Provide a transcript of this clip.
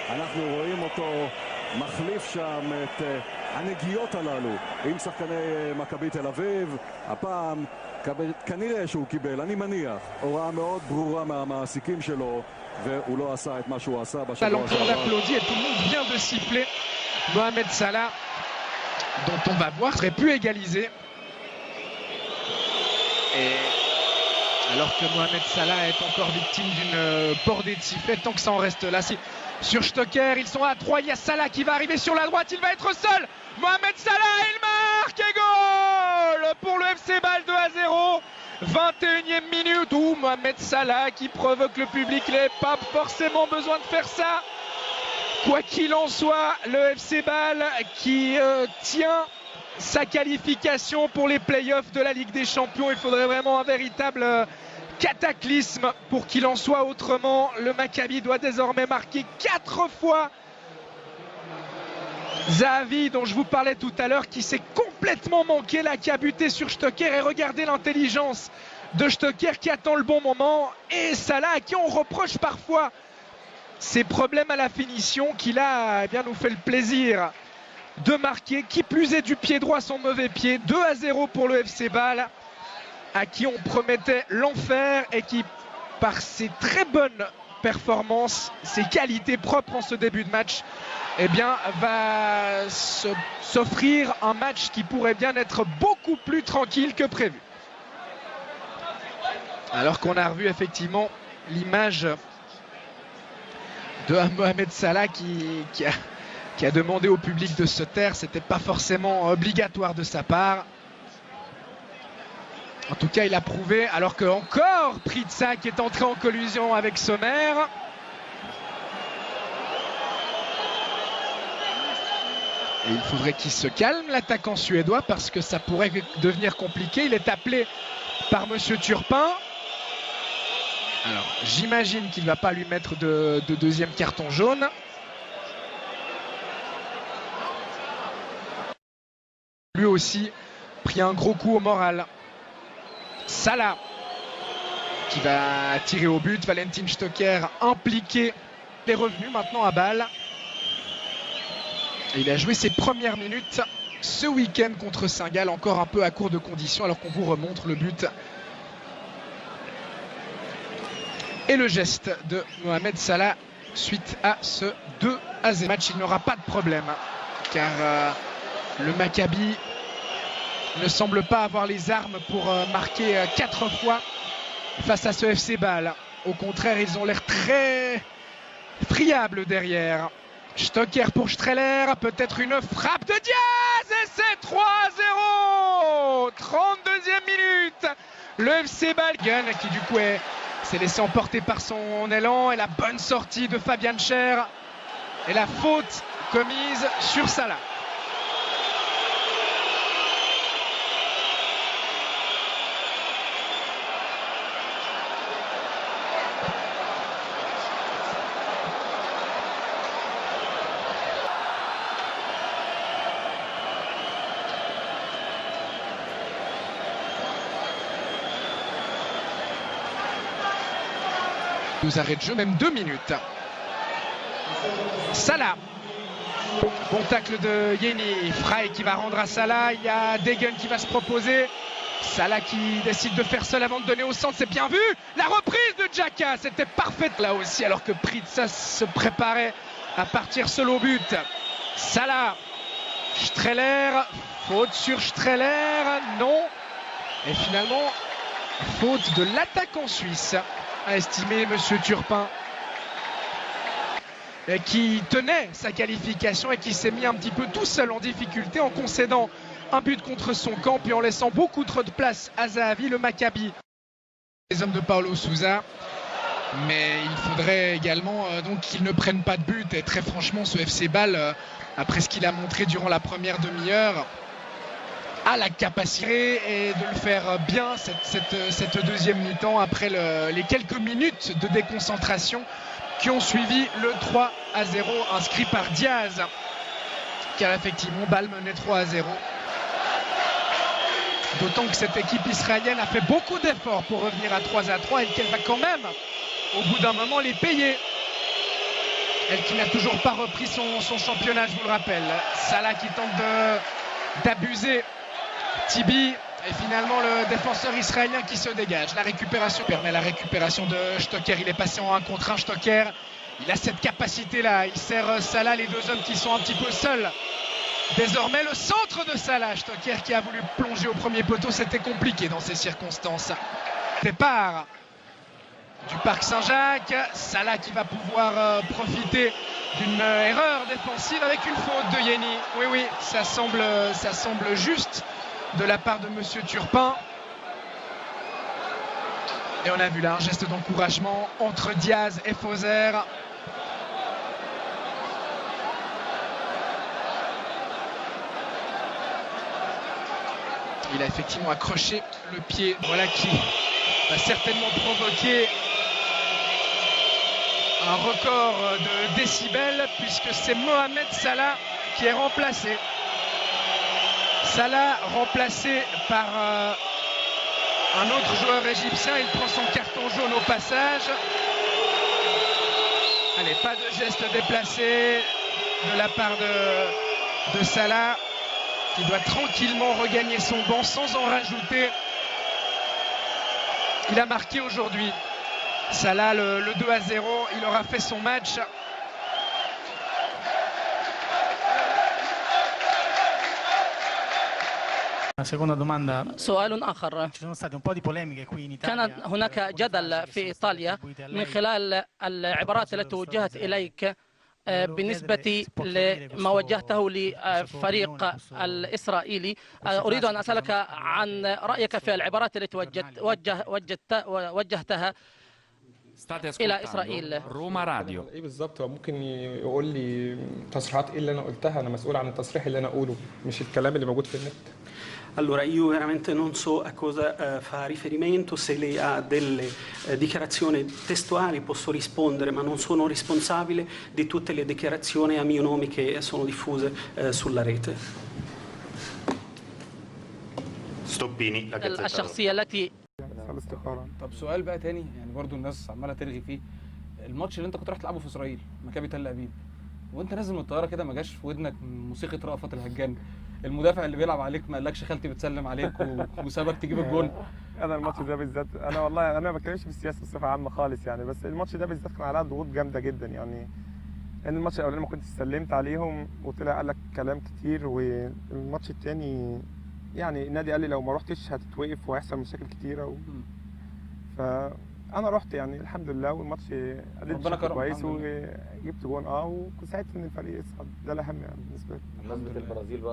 אנחנו רואים אותו מחליף שם את הנגיעות הללו עם שחקני מכבי תל אביב. הפעם כנראה שהוא קיבל, אני מניח, הוראה מאוד ברורה מהמעסיקים שלו, והוא לא עשה את מה שהוא עשה בשבוע שעבר. L'entour applaudit et tout le monde vient de siffler. Mohamed Salah, dont on va voir, serait pu égaliser. Et alors que Mohamed Salah est encore victime d'une bordée de sifflets, tant que ça en reste là. Sur Stocker, ils sont à 3, il y a Salah qui va arriver sur la droite, il va être seul. Mohamed Salah, il marque et goal pour le FC Bâle 2-0. 21e minute où Mohamed Salah qui provoque le public, il n'avait pas forcément besoin de faire ça. Quoi qu'il en soit, le FC Bâle qui tient sa qualification pour les playoffs de la Ligue des Champions. Il faudrait vraiment un véritable cataclysme pour qu'il en soit autrement. Le Maccabi doit désormais marquer 4 fois. Zahavi, dont je vous parlais tout à l'heure, qui s'est complètement manqué là, qui a buté sur Stocker, et regardez l'intelligence de Stocker qui attend le bon moment, et Salah à qui on reproche parfois ses problèmes à la finition, qui là bien nous fait le plaisir de marquer, qui plus est du pied droit son mauvais pied. 2-0 pour le FC Bâle, à qui on promettait l'enfer et qui, par ses très bonnes performances, ses qualités propres en ce début de match, eh bien, va s'offrir un match qui pourrait bien être beaucoup plus tranquille que prévu. Alors qu'on a revu effectivement l'image de Mohamed Salah qui a demandé au public de se taire. C'était pas forcément obligatoire de sa part. En tout cas, il a prouvé, alors que encore Pritsa qui est entré en collusion avec Sommer. Et il faudrait qu'il se calme, l'attaquant suédois, parce que ça pourrait devenir compliqué. Il est appelé par Monsieur Turpin. Alors, j'imagine qu'il ne va pas lui mettre de deuxième carton jaune. Lui aussi pris un gros coup au moral. Salah qui va tirer au but. Valentin Stocker impliqué. Il est revenu maintenant à Bâle. Et il a joué ses premières minutes ce week-end contre Saint-Gall, encore un peu à court de conditions, alors qu'on vous remontre le but et le geste de Mohamed Salah suite à ce 2-0 match. Il n'aura pas de problème, car le Maccabi ne semble pas avoir les armes pour marquer 4 fois face à ce FC Bâle. Au contraire, ils ont l'air très friables derrière. Stocker pour Streller, peut-être une frappe de Diaz, et c'est 3-0. 32e minute. Le FC Bâle qui du coup s'est laissé emporter par son élan, et la bonne sortie de Fabian Schär et la faute commise sur Salah. Nous arrêt de jeu, même 2 minutes. Salah. Bon tacle de Yeni. Frey qui va rendre à Salah. Il y a Degen qui va se proposer. Salah qui décide de faire seul avant de donner au centre. C'est bien vu. La reprise de Xhaka. C'était parfaite là aussi, alors que Pritsa se préparait à partir seul au but. Salah. Streller. Faute sur Streller. Non. Et finalement, faute de l'attaquant suisse, a estimé Monsieur Turpin, qui tenait sa qualification et qui s'est mis un petit peu tout seul en difficulté en concédant un but contre son camp, puis en laissant beaucoup trop de place à Zahavi. Le Maccabi, les hommes de Paulo Sousa, mais il faudrait également donc qu'ils ne prennent pas de but. Et très franchement, ce FC Bâle, après ce qu'il a montré durant la première demi-heure, a la capacité et de le faire bien cette deuxième mi-temps, après les quelques minutes de déconcentration qui ont suivi le 3-0 inscrit par Diaz, car effectivement Bâle menait 3-0. D'autant que cette équipe israélienne a fait beaucoup d'efforts pour revenir à 3-3 et qu'elle va quand même au bout d'un moment les payer. Elle qui n'a toujours pas repris son championnat, je vous le rappelle. Salah qui tente d'abuser Tibi. Et finalement le défenseur israélien qui se dégage. La récupération permet la récupération de Stocker. Il est passé en 1 contre 1. Stocker, il a cette capacité là. Il sert Salah, les deux hommes qui sont un petit peu seuls. Désormais le centre de Salah. Stocker qui a voulu plonger au premier poteau. C'était compliqué dans ces circonstances. Départ du Parc Saint-Jacques. Salah qui va pouvoir profiter d'une erreur défensive avec une faute de Yeni. Oui, ça semble juste de la part de Monsieur Turpin. Et on a vu là un geste d'encouragement entre Diaz et Fauser. Il a effectivement accroché le pied. Voilà qui va certainement provoquer un record de décibels puisque c'est Mohamed Salah qui est remplacé. Salah remplacé par un autre joueur égyptien. Il prend son carton jaune au passage. Allez, pas de geste déplacé de la part de Salah qui doit tranquillement regagner son banc sans en rajouter. Il a marqué aujourd'hui. Salah le 2-0. Il aura fait son match. Seconda domanda. سؤال آخر. Ci sono state un po' di polemiche qui in كان Italia. هناك جدل في إيطاليا من خلال العبارات التي وجهت إليك بالنسبة لما وجهته لفريق الإسرائيلي. أريد أن أسألك عن رأيك في العبارات التي وجهتها إلى إسرائيل. روما راديو. ايه بالظبط؟ هو ممكن يقول لي تصريحات ايه اللي انا قلتها؟ انا مسؤول عن التصريح اللي انا اقوله مش الكلام اللي موجود في النت. Allora, io veramente non so a cosa fa riferimento, se lei ha delle dichiarazioni testuali posso rispondere, ma non sono responsabile di tutte le dichiarazioni a mio nome che sono diffuse sulla rete. ستوبيني الشخصية التي طب سؤال بقى تاني، يعني برضو الناس عماله ترغي فيه. الماتش اللي انت كنت رايح تلعبه في اسرائيل مكابي تل ابيب، وانت نازل من الطياره كده ما جاش في ودنك موسيقى رأفت الهجان؟ المدافع اللي بيلعب عليك ما قالكش خالتي بتسلم عليك وسابك تجيب الجون؟ انا الماتش ده بالذات، انا والله انا ما بتكلمش في السياسه بصفه عامه خالص يعني، بس الماتش ده بالذات كان عليها ضغوط جامده جدا يعني. ان الماتش الاولاني ما كنتش سلمت عليهم وطلع قال لك كلام كتير، والماتش الثاني يعني النادي قال لي لو ما رحتش هتتوقف وهيحصل مشاكل كتيره فانا رحت يعني الحمد لله، والماتش اديت كويس وجبت جون وساعدت ان الفريق يصعد. ده الاهم يعني بالنسبه لي.